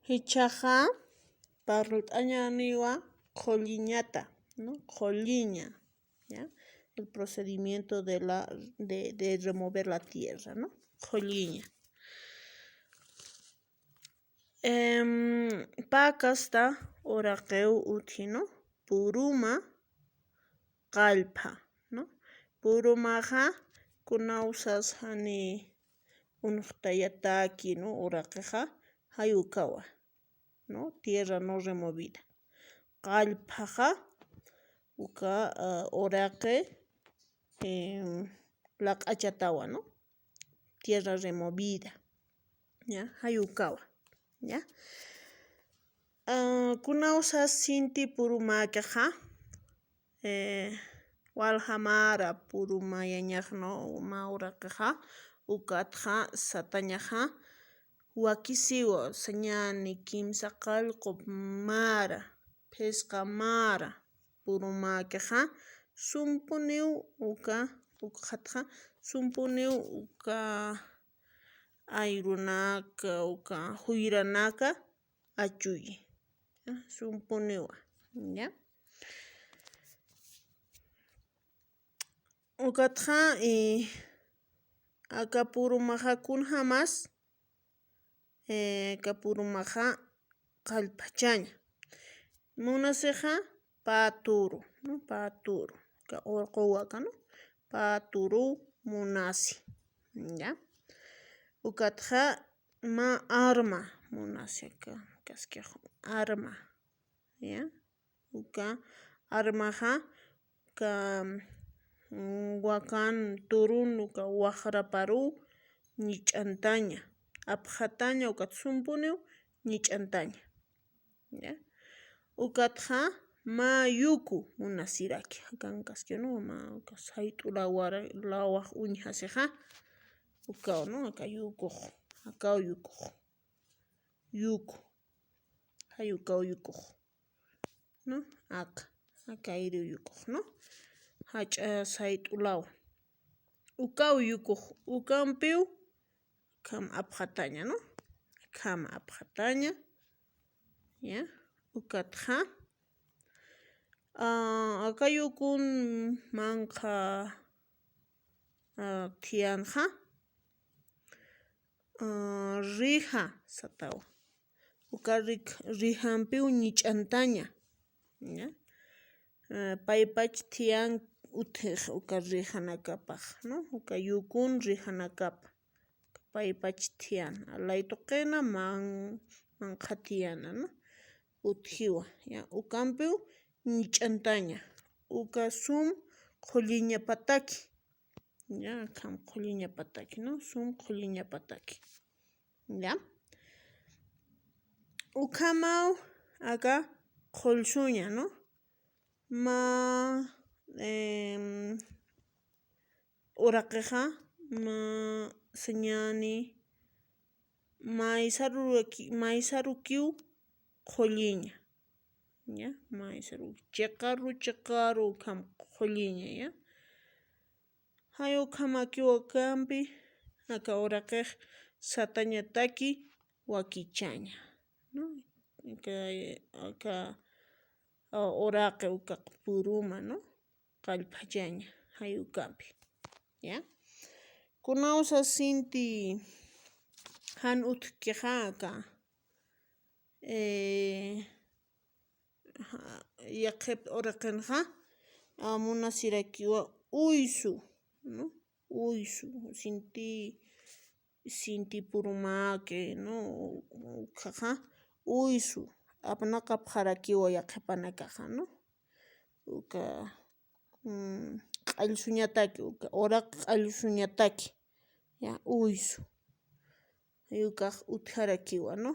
Hichaqa parrult'añaniwa qhulliñata, ¿no? Qhulliña, ¿ya? El procedimiento de remover la tierra, ¿no? Qhulliña. Pakasta uraqeu uthi, ¿no? Puruma qallpha, ¿no? Purumaqa kunawsashani SATAñATAK, ¿no? Uraqiqa hayukawa, ¿no? Tierra no removida. Qallphaqa uka uraqi laq'achatawa, ¿no? Tierra removida, ¿ya? Hayukawa, ¿ya? Kunawsas sinti purumakiqa waljamara purumayañaq, ¿no? Uraqiqa ukatqa SATAñATAKqa wakisiwa ñani kimsa qallqu mara, phisqa mara purumakiqa sumpuniw uka qhatqa sumpuniw uka ayrunaka uka huyranaka achuyi, sumpuniwa, ¿ya? Ukatqa aka purumaqa KUNJAMAS kapurumaqa qallphachaña. Munasqa paturu, ¿no? Paturu, ka urquwaka, ¿no? Paturu munasi, ¿ya? Ukatqa arma munasi kask'iq arma, ¿ya? Uka armaqa ka wakan turun uka waqraparu ñich'antaña, apqhataña ukata sumpuniw ñich'antaña, ¿ya? Ukatqa mayuku munasiraki hakan kasqa, ¿no? Hayt'u lawaq uñhasiqa ukaw, ¿no? Aka yukuq, akaw yukuq, yuku, hayukaw yukuq, ¿no? Aka iriw yukuq, ¿no? Hach'as hayt'u lawa. Ukaw yukuq ukanpiw kham apqhataña, ¿no? Khama apqhataña, ¿ya? Ukatqa aka yukunmanqa tiyanqa riha satawa, uka rihanpiw ñich'antaña, ¿ya? Paypach tiyan uthiq uka rihanakapaq, ¿no? Uka yukun rihanakapaq, paypach tiyan alaytu qina manqa tiyana, ¿no? Uthiwa, ¿ya? Ukanpiw ñich'antaña, uka sum qhulliñapataki, ¿ya? Kham qhulliñapataki, ¿no? Sum qhulliñapataki, ¿ya? Ukhamaw aka qhulsuña, ¿no? Uraqiqa ñani maysarukiw qhulliña, ¿ya? Chiqaru kham qhulliña, ¿ya? Hayu khamakiwa kanpi aka uraqiq SATAñATAK wakichaña, ¿no? Aka uraqi uka puruma, ¿no? Qallphallaña hayu kanpi, ¿ya? Kunawsas sinti hanut'kiqa aka yaqipi uraqinqa munasirakiwa uysu, ¿no? Uysu sinti purumaki, ¿no? Ukhaqa uysu apnaqa pharakiwa yaqipanakaqa, ¿no? Uka q'allsuñataki, uka uraqi q'allsuñataki, ya? Uysu hayu kaq utharakiwa, ¿no?